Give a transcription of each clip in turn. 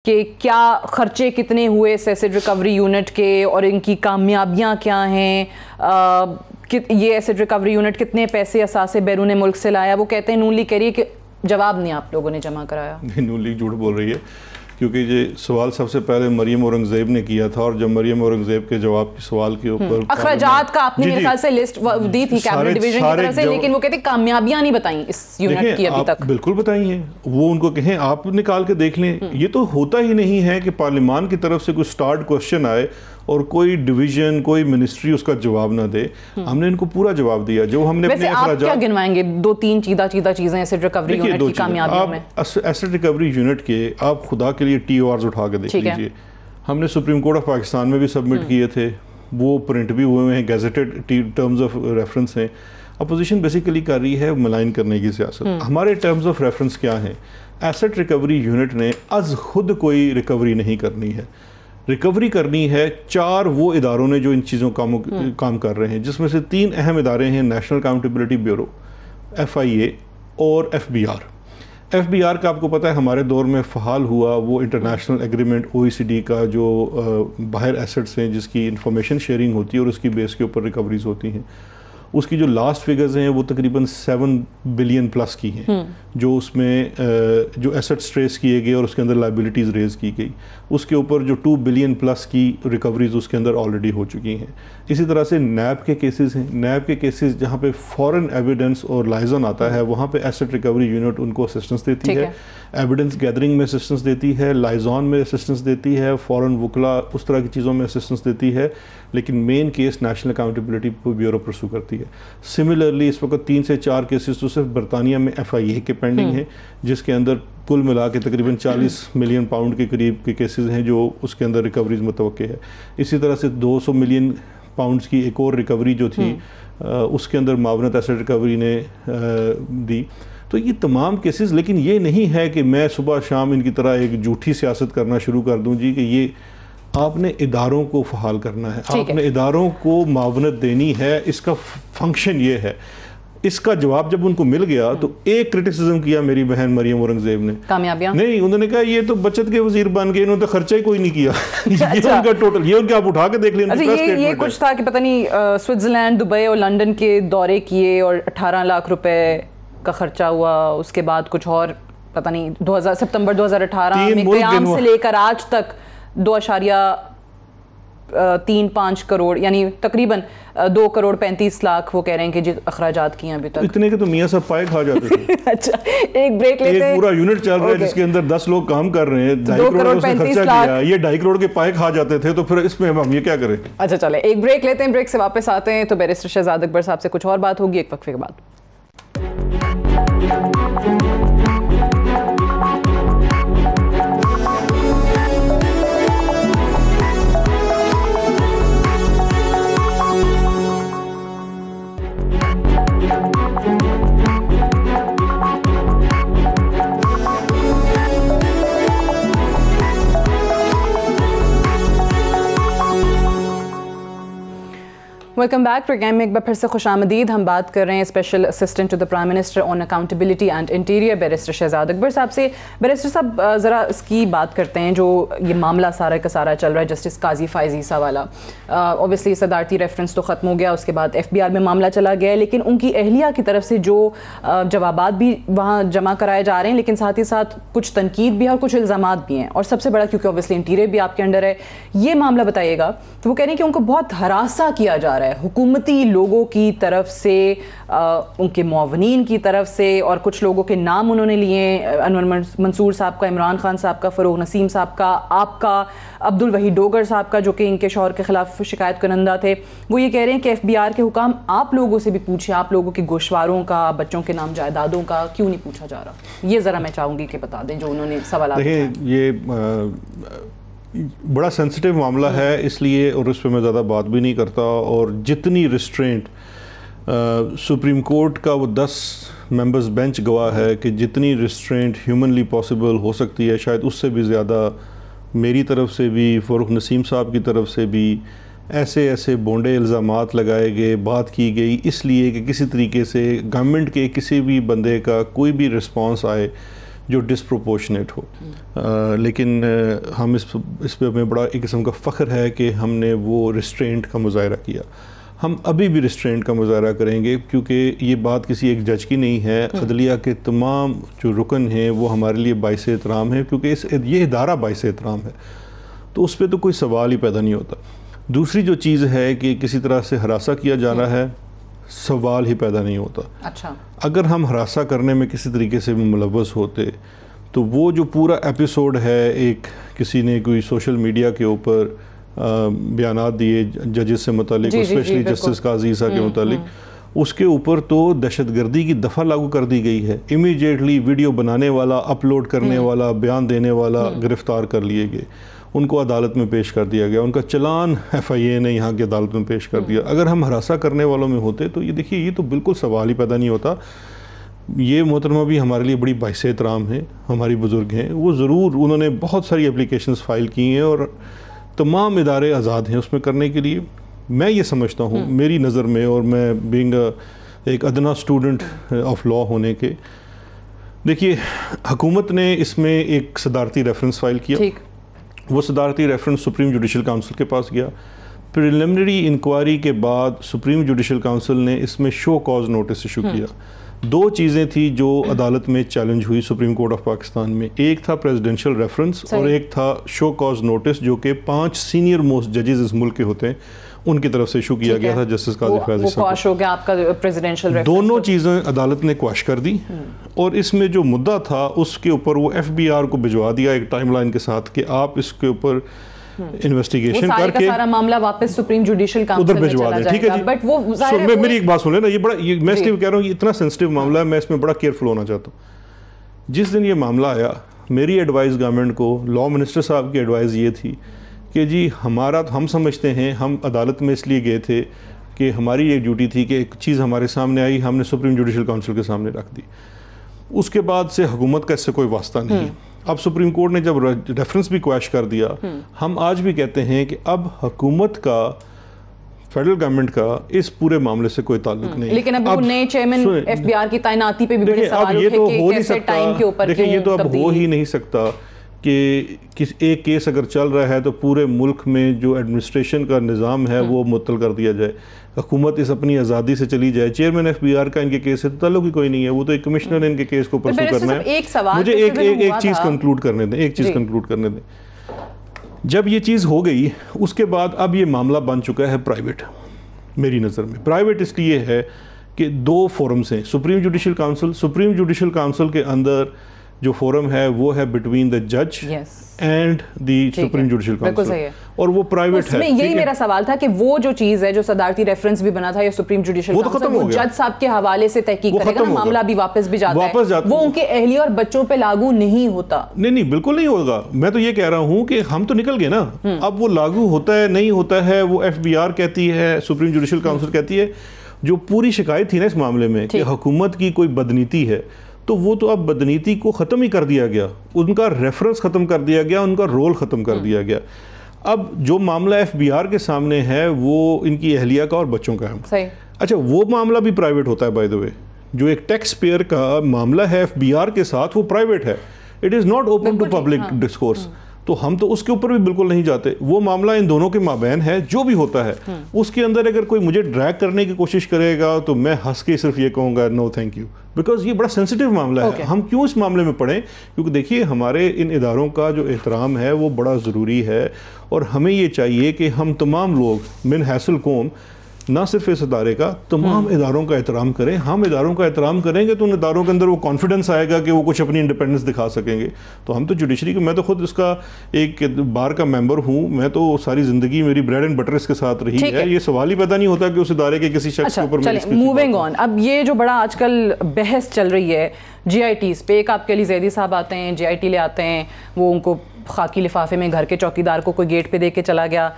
کہ کیا خرچے کتنے ہوئے ایسڈ ریکوری یونٹ کے اور ان کی کامیابیاں کیا ہیں, یہ ایسڈ ریکوری یونٹ کتنے پیسے اثاثے بیرون ملک سے لایا. وہ کہتے ہیں نون لیگ کہہ رہی ہے کہ جواب نہیں آپ لوگوں نے جمع کرایا. نون لیگ جھوٹ بول رہی ہے, کیونکہ یہ سوال سب سے پہلے مریم اورنگزیب نے کیا تھا, اور جب مریم اورنگزیب کے جواب کے سوال کے اوپر اخراجات کا آپ نے میرے خیال سے لسٹ دی تھی کیبنٹ ڈویژن کی طرف سے, لیکن وہ کہتے ہیں کامیابیاں نہیں بتائیں اس یونٹ کی ابھی تک. بالکل بتائی ہیں, وہ ان کو کہیں آپ نکال کے دیکھ لیں. یہ تو ہوتا ہی نہیں ہے کہ پارلیمان کی طرف سے کوئی سٹارٹ کوشچن آئے اور کوئی ڈویژن کوئی منسٹری اس کا جواب نہ دے. ہم نے ان کو پورا جواب دیا جو ہم نے اپنے اخراجات. آپ کیا گنوائیں گے 2-3 چیدہ چیزیں ایسڈ ریکوری یونٹ کی کامیابیوں میں؟ ایسڈ ریکوری یونٹ کے آپ خدا کے لیے ٹی او آرز اٹھا کے دیکھ لیجئے. ہم نے سپریم کورٹ آف پاکستان میں بھی سبمٹ کیے تھے, وہ پرنٹ بھی ہوئے ہیں, گیزیٹڈ ٹرمز آف ریفرنس ہیں. اپوزیشن بیسیکلی کر رہی ہے ملائن کرنے کی سیاست. ہمارے ٹرمز آف ریفرنس کیا ہیں؟ ایسڈ ریکوری یونٹ نے از خود کوئی ریکوری نہیں کرنی ہے. ریکوری کرنی ہے 4 وہ اداروں نے جو ان چیزوں کام کر رہے ہیں, جس میں سے 3 اہم ادارے ہیں, نیشنل اکاؤنٹیبلٹی بیورو, FIA اور FBI. FBI کا آپ کو پتہ ہے ہمارے دور میں فعال ہوا وہ انٹرنیشنل ایگریمنٹ OECD کا جو باہر ایسٹس ہیں جس کی انفارمیشن شیئرنگ ہوتی ہے اور اس کی بیس کے اوپر ریکوریز ہوتی ہیں. اس کی جو لاسٹ فگرز ہیں وہ تقریباً 7 بلین پلس کی ہیں, جو اس میں جو ایسٹس ٹریس کیے گئے اور اس کے اندر لائبلٹیز ریز کی گئی. اس کے اوپر جو 2 بلین پلس کی ریکوریز اس کے اندر آلریڈی ہو چکی ہیں. اسی طرح سے نیب کے کیسز ہیں. نیب کے کیسز جہاں پہ فورن ایویڈنس اور لائزن آتا ہے وہاں پہ ایسڈ ریکوری یونٹ ان کو اسسٹنس دیتی ہے, ایویڈنس گیدرنگ میں اسسٹنس دیتی ہے, لائزون میں اسسٹنس دیتی ہے, فورن وکلا اس طرح کی چیزوں میں اسسٹنس دیتی ہے, لیکن مین کیس نیشنل اکاؤنٹیبلٹی بیورو پرسو کرتی ہے. سملرلی اس وقت 3 سے 4 کیسز تو صرف برطانیہ میں FIA کے پینڈنگ ہیں, جس کے اندر کل ملا کے تقریباً 40 ملین پاؤنڈ کے قریب کے کیسز ہیں جو اس کے اندر ریکوریز متوقع ہے. اسی طرح سے 200 ملین پاؤنڈز کی ایک اور ریکوری جو تھی اس کے اندر معاونت ایسڈ ریکوری نے دی. تو یہ تمام کیسز, لیکن یہ نہیں ہے کہ میں صبح شام ان کی طرح ایک جھوٹی سیاست کرنا شروع کر دوں جی کہ یہ آپ نے اداروں کو فعال کرنا ہے, آپ نے اداروں کو معاونت دینی ہے, اس کا فنکشن یہ ہے. اس کا جواب جب ان کو مل گیا تو ایک کرٹیسزم کیا میری بہن مریم اورنگزیب نے, کامیابیاں نہیں. انہوں نے کہا یہ تو بچت کے وزیر بن گئے, انہوں نے تو خرچہ ہی کوئی نہیں کیا. یہ ان کا ٹوٹل, یہ ان کے آپ اٹھا کے دیکھ لیں. یہ کچھ تھا کہ پتہ نہیں سوئٹزرلینڈ, دبئی اور لنڈن کے دورے کیے اور 18 لاکھ روپے کا خرچہ ہوا. اس کے بعد کچھ اور پتہ نہیں ستمبر 2018 میں قیام سے لے کر آج تک 2.35 کروڑ یعنی تقریباً 2 کروڑ 35 لاکھ وہ کہہ رہے ہیں کہ اخراجات کیے ہیں ابھی تک. اتنے کے تو میاں صاحب پائے کھا جاتے تھے. اچھا ایک بریک لیتے ہیں. ایک پورا یونٹ چل رہا ہے جس کے اندر 10 لوگ کام کر رہے ہیں, 2.5 کروڑ اس نے خرچہ کیا, یہ 2.5 کروڑ کے پائے کھا جاتے تھے, تو پھر اس میں ہم یہ کیا کریں. اچھا چلے ایک بریک لیتے ہیں, بریک سے واپس آتے ہیں تو بیرسٹر شہزاد اکبر صاحب سے کچھ اور بات ہوگی ایک وقفے کے بعد. Welcome back. پروگرام میں ایک بار پھر سے خوش آمدید. ہم بات کر رہے ہیں special assistant to the prime minister on accountability and interior barrister Shahzad Akbar صاحب سے. بیرسٹر صاحب ذرا اس کی بات کرتے ہیں جو یہ معاملہ سارا کا سارا چل رہا ہے جسٹس قاضی فائز عیسیٰ والا. اوبیسلی صدارتی ریفرنس تو ختم ہو گیا, اس کے بعد FBI میں معاملہ چلا گیا, لیکن ان کی اہلیہ کی طرف سے جو جوابات بھی وہاں جمع کرائے جا رہے ہیں, لیکن ساتھ ہی ساتھ کچھ تنقید بھی ہے اور کچھ الزامات بھی ہیں. اور سب سے بڑا کیونکہ اوبیسلی انٹیریئر بھی آپ کے انڈر ہے, یہ معاملہ بتائیے گا. تو وہ کہہ رہے ہیں کہ ان کو بہت ہراساں کیا جا رہا ہے حکومتی لوگوں کی طرف سے, ان کے معاونین کی طرف سے, اور کچھ لوگوں کے نام انہوں نے لیے, انور منصور صاحب کا, عمران خان صاحب کا, فروغ نسیم صاحب کا, آپ کا, عبد الوحید ڈوگر صاحب کا جو کہ ان کے شوہر کے خلاف شکایت کنندہ تھے. وہ یہ کہہ رہے ہیں کہ FBI کے حکام آپ لوگوں سے بھی پوچھیں, آپ لوگوں کے گوشواروں کا, بچوں کے نام جائیدادوں کا کیوں نہیں پوچھا جا رہا. یہ ذرا میں چاہوں گی کہ بتا دیں جو انہوں نے سوالات. دیکھیں یہ بڑا سینسٹیو معاملہ ہے, اس لیے اور اس پہ میں زیادہ بات بھی نہیں کرتا. اور جتنی ریسٹرینٹ سپریم کورٹ کا وہ 10 ممبرز بینچ گواہ ہے کہ جتنی ریسٹرینٹ ہیومنلی پاسبل ہو سکتی ہے, شاید اس سے بھی زیادہ میری طرف سے بھی, فروغ نسیم صاحب کی طرف سے بھی ایسے بونڈے الزامات لگائے گئے, بات کی گئی, اس لیے کہ کسی طریقے سے گورنمنٹ کے کسی بھی بندے کا کوئی بھی رسپانس آئے جو ڈسپروپورشنیٹ ہو. لیکن ہم اس پہ ہمیں بڑا ایک قسم کا فخر ہے کہ ہم نے وہ ریسٹرینٹ کا مظاہرہ کیا. ہم ابھی بھی ریسٹرینٹ کا مظاہرہ کریں گے کیونکہ یہ بات کسی ایک جج کی نہیں ہے. عدلیہ کے تمام جو رکن ہیں وہ ہمارے لیے باعث احترام ہیں کیونکہ یہ ادارہ باعث احترام ہے, تو اس پہ تو کوئی سوال ہی پیدا نہیں ہوتا. دوسری جو چیز ہے کہ کسی طرح سے ہراساں کیا جانا ہے, سوال ہی پیدا نہیں ہوتا. اچھا, اگر ہم ہراساں کرنے میں کسی طریقے سے ملوث ہوتے تو وہ جو پورا ایپیسوڈ ہے, ایک کسی نے کوئی سوشل میڈیا کے اوپر بیانات دیے ججز سے متعلق, اسپیشلی جسٹس قاضی عیسیٰ کے متعلق, اس کے اوپر تو دہشت گردی کی دفعہ لاگو کر دی گئی ہے. امیڈیٹلی ویڈیو بنانے والا, اپلوڈ کرنے والا, بیان دینے والا گرفتار کر لیے گئے, ان کو عدالت میں پیش کر دیا گیا, ان کا چلان FIA نے یہاں کی عدالت میں پیش کر دیا. اگر ہم ہراساں کرنے والوں میں ہوتے تو یہ دیکھیے یہ تو بالکل سوال ہی پیدا نہیں ہوتا. یہ محترمہ بھی ہمارے لیے بڑی باعث احترام ہے, ہماری بزرگ ہیں, وہ ضرور انہوں نے بہت ساری اپلیکیشنز فائل کی ہیں اور تمام ادارے آزاد ہیں اس میں کرنے کے لیے. میں یہ سمجھتا ہوں میری نظر میں, اور میں بینگ ایک ادنا اسٹوڈنٹ آف لا ہونے کے, دیکھیے حکومت نے اس میں ایک صدارتی ریفرنس فائل کیا. وہ صدارتی ریفرنس سپریم جوڈیشل کونسل کے پاس گیا. پریلیمنری انکوائری کے بعد سپریم جوڈیشل کونسل نے اس میں شو کاز نوٹس ایشو کیا. دو چیزیں تھیں جو عدالت میں چیلنج ہوئی سپریم کورٹ آف پاکستان میں. ایک تھا پریزیڈنشل ریفرنس اور ایک تھا شو کاز نوٹس, جو کہ 5 سینئر موسٹ ججز اس ملک کے ہوتے ہیں, ان کی طرف سے ایشو کیا گیا تھا جسٹس قاضی فیاض صاحب. دونوں چیزیں عدالت نے کوش کر دی اور اس میں جو مدعا تھا اس کے اوپر وہ FBR کو بھجوا دیا ایک ٹائم لائن کے ساتھ کہ آپ اس کے اوپر انویسٹیگیشن کر کے سارا معاملہ واپس سپریم جوڈیشل کاؤنسل ادھر بھجوا دیں. ٹھیک ہے جی, بٹ وہ میری ایک بات سن لینا, یہ بڑا میں اس لیے کہہ رہا ہوں یہ اتنا سینسٹیو معاملہ ہے, میں اس میں بڑا کیئرفل ہونا چاہتا ہوں. جس دن یہ معاملہ آیا میری ایڈوائز گورنمنٹ کو, لا منسٹر صاحب کی ایڈوائز یہ تھی کہ جی ہمارا ہم سمجھتے ہیں, ہم عدالت میں اس لیے گئے تھے کہ ہماری ایک ڈیوٹی تھی کہ ایک چیز ہمارے سامنے آئی, ہم نے سپریم جوڈیشل کونسل کے سامنے رکھ دی. اس کے بعد سے حکومت کا اس سے کوئی واسطہ نہیں. اب سپریم کورٹ نے جب ریفرنس بھی کویش کر دیا, ہم آج بھی کہتے ہیں کہ اب حکومت کا, فیڈرل گورنمنٹ کا اس پورے معاملے سے کوئی تعلق نہیں. لیکن اب نئے چیئرمین FBR کی تعیناتی پہ بھی بڑے سوال اٹھے کہ کیسے ٹائم کے اوپر دیکھیں, یہ تو اب ہو ہی نہیں سکتا کہ ایک کیس اگر چل رہا ہے تو پورے ملک میں جو ایڈمنسٹریشن کا نظام ہے وہ معطل کر دیا جائے, حکومت اس اپنی آزادی سے چلی جائے. چیئرمین FBR کا ان کے کیس سے تعلق ہی کوئی نہیں ہے, وہ تو ایک کمشنر نے ان کے کیس کو پرسو کرنا ہے. مجھے ایک چیز کنکلوڈ کرنے دیں, جب یہ چیز ہو گئی اس کے بعد اب یہ معاملہ بن چکا ہے پرائیویٹ. میری نظر میں پرائیویٹ اس لیے ہے کہ 2 فورمز ہیں, supreme judicial council. Supreme judicial council کے اندر جو فورم ہے وہ ہے بٹوین دا جج and the supreme judicial council, اور وہ پرائیویٹ ہے. یہی میرا سوال تھا کہ وہ جو چیز ہے جو صدارتی ریفرنس بھی بنا تھا یا سپریم جوڈیشل کونسل, وہ جج صاحب کے حوالے سے تحقیق کرے گا, معاملہ بھی واپس بھی جاتا ہے, وہ ان کے اہلیہ اور بچوں پہ لاگو نہیں ہوتا. نہیں بالکل نہیں ہوگا. میں تو یہ کہہ رہا ہوں کہ ہم تو نکل گئے نا, اب وہ لاگو ہوتا ہے نہیں ہوتا ہے وہ FBR کہتی ہے, سپریم جوڈیشل کونسل کہتی ہے. جو پوری شکایت تھی نا اس معاملے میں کہ حکومت کی کوئی بدنیتی ہے, تو وہ تو اب بدنیتی کو ختم ہی کر دیا گیا, ان کا ریفرنس ختم کر دیا گیا, ان کا رول ختم کر دیا گیا. اب جو معاملہ FBR کے سامنے ہے وہ ان کی اہلیہ کا اور بچوں کا ہے. اچھا, وہ معاملہ بھی پرائیویٹ ہوتا ہے بائی دا وے. جو ایک ٹیکس پیئر کا معاملہ ہے FBR کے ساتھ وہ پرائیویٹ ہے, it is not open to public discourse. تو ہم تو اس کے اوپر بھی بالکل نہیں جاتے. وہ معاملہ ان دونوں کے مابین ہے, جو بھی ہوتا ہے اس کے اندر اگر کوئی مجھے ڈریگ کرنے کی کوشش کرے گا تو میں ہنس کے صرف یہ کہوں گا نو تھینک یو, بیکاز یہ بڑا سینسٹیو معاملہ ہے. ہم کیوں اس معاملے میں پڑھیں, کیونکہ دیکھیے ہمارے ان اداروں کا جو احترام ہے وہ بڑا ضروری ہے, اور ہمیں یہ چاہیے کہ ہم تمام لوگ من حیث القوم نہ صرف اس ادارے کا, تمام اداروں کا احترام کریں. ہم اداروں کا احترام کریں گے تو ان اداروں کے اندر وہ کانفیڈنس آئے گا کہ وہ کچھ اپنی انڈیپینڈنس دکھا سکیں گے. تو ہم تو جوڈیشری میں تو خود اس کا ایک بار کا ممبر ہوں, میں تو ساری زندگی میری بریڈ اینڈ بٹر اس کے ساتھ رہی ہے. یہ سوال ہی پیدا نہیں ہوتا کہ اس ادارے کے کسی شخص کے اوپر. موونگ آن, اب یہ جو بڑا آج کل بحث چل رہی ہے GITs پہ, ایک آپ کے علی زیدی صاحب آتے ہیں, GIT لے آتے ہیں, وہ ان کو خاکی لفافے میں گھر کے چوکیدار کو کوئی گیٹ پہ دے کے چلا گیا.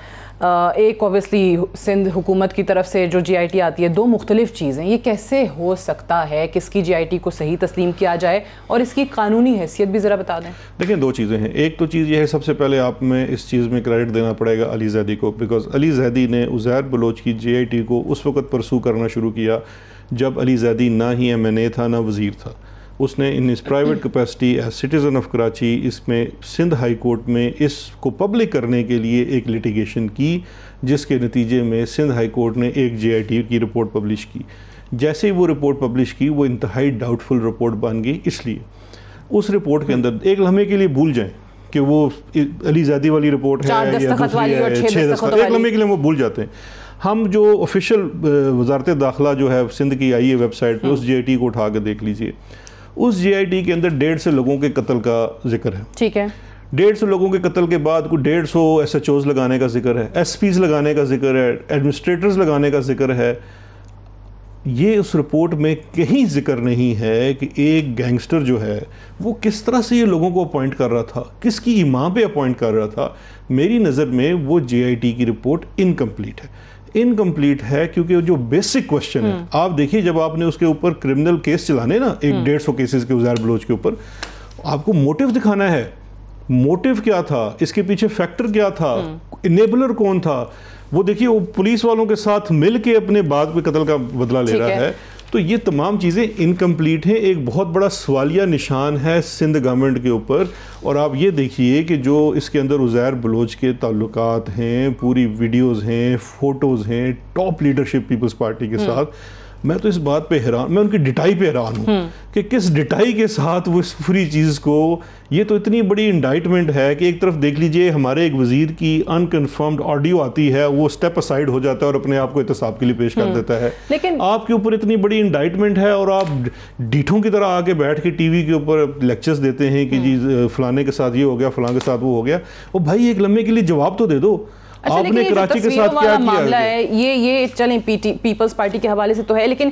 ایک اوبیسلی سندھ حکومت کی طرف سے جو GIT آتی ہے, 2 مختلف چیزیں. یہ کیسے ہو سکتا ہے کہ اس کی GIT کو صحیح تسلیم کیا جائے, اور اس کی قانونی حیثیت بھی ذرا بتا دیں. دیکھیں 2 چیزیں ہیں. ایک تو چیز یہ ہے, سب سے پہلے آپ میں اس چیز میں کریڈٹ دینا پڑے گا علی زیدی کو, بیکاز علی زیدی نے عزیر بلوچ کی GIT کو اس وقت پرسو کرنا شروع کیا جب علی زیدی نہ ہی MNA تھا نہ وزیر تھا. اس نے in his private capacity as citizen of Karachi اس میں سندھ ہائی کورٹ میں اس کو پبلک کرنے کے لیے ایک لٹیگیشن کی، جس کے نتیجے میں سندھ ہائی کورٹ نے ایک JIT کی رپورٹ پبلش کی. جیسے ہی وہ رپورٹ پبلش کی وہ انتہائی ڈاؤٹ فل رپورٹ بن گئی، اس لیے اس رپورٹ کے اندر ایک لمحے کے لیے بھول جائیں کہ وہ علی زادی والی رپورٹ ہے یا دوسری ہے 6 دستخط، ایک لمحے کے لیے وہ بھول جاتے ہیں. ہم جو آفیشیل وزارت داخلہ جو ہے سندھ کی آئی ہے ویب سائٹ پہ، اس JIT کو اٹھا کے دیکھ لیجئے. اس JIT کے اندر 150 لوگوں کے قتل کا ذکر ہے. ٹھیک ہے. 150 لوگوں کے قتل کے بعد کوئی 150 SHOs لگانے کا ذکر ہے، SPs لگانے کا ذکر ہے، ایڈمنسٹریٹرز لگانے کا ذکر ہے. یہ اس رپورٹ میں کہیں ذکر نہیں ہے کہ ایک گینگسٹر جو ہے وہ کس طرح سے یہ لوگوں کو اپوائنٹ کر رہا تھا، کس کی ایما پہ اپوائنٹ کر رہا تھا. میری نظر میں وہ JIT کی رپورٹ انکمپلیٹ ہے کیونکہ جو بیسک کوشچن ہے، آپ دیکھیے جب آپ نے اس کے اوپر کرمنل کیس چلانے نا 150 کیسز کے عزیر بلوچ کے اوپر، آپ کو موٹیو دکھانا ہے. موٹیو کیا تھا، اس کے پیچھے فیکٹر کیا تھا، انیبلر کون تھا. وہ دیکھیے وہ پولیس والوں کے ساتھ مل کے اپنے بعد پہ قتل کا بدلہ لے رہا ہے. تو یہ تمام چیزیں انکمپلیٹ ہیں. ایک بہت بڑا سوالیہ نشان ہے سندھ گورنمنٹ کے اوپر. اور آپ یہ دیکھیے کہ جو اس کے اندر عزیر بلوچ کے تعلقات ہیں، پوری ویڈیوز ہیں، فوٹوز ہیں ٹاپ لیڈرشپ پیپلز پارٹی کے ساتھ. میں تو اس بات پہ حیران، میں ان کی ڈٹائی پہ حیران ہوں کہ کس ڈٹائی کے ساتھ وہ اس پوری چیز کو، یہ تو اتنی بڑی انڈائٹمنٹ ہے کہ ایک طرف دیکھ لیجئے ہمارے ایک وزیر کی انکنفرمڈ آڈیو آتی ہے، وہ سٹیپ اسائیڈ ہو جاتا ہے اور اپنے آپ کو احتساب کے لیے پیش کر دیتا ہے. لیکن آپ کے اوپر اتنی بڑی انڈائٹمنٹ ہے اور آپ ڈیٹھوں کی طرح آ کے بیٹھ کے ٹی وی کے اوپر لیکچرز دیتے ہیں کہ جی فلانے کے ساتھ یہ ہو گیا، فلاں کے ساتھ وہ ہو گیا. او بھائی ایک لمحے کے لیے جواب تو دے دو. آپ نے کراچی کے ساتھ کیا معاملہ ہے یہ چلیں پیپلز پارٹی کے حوالے سے تو ہے، لیکن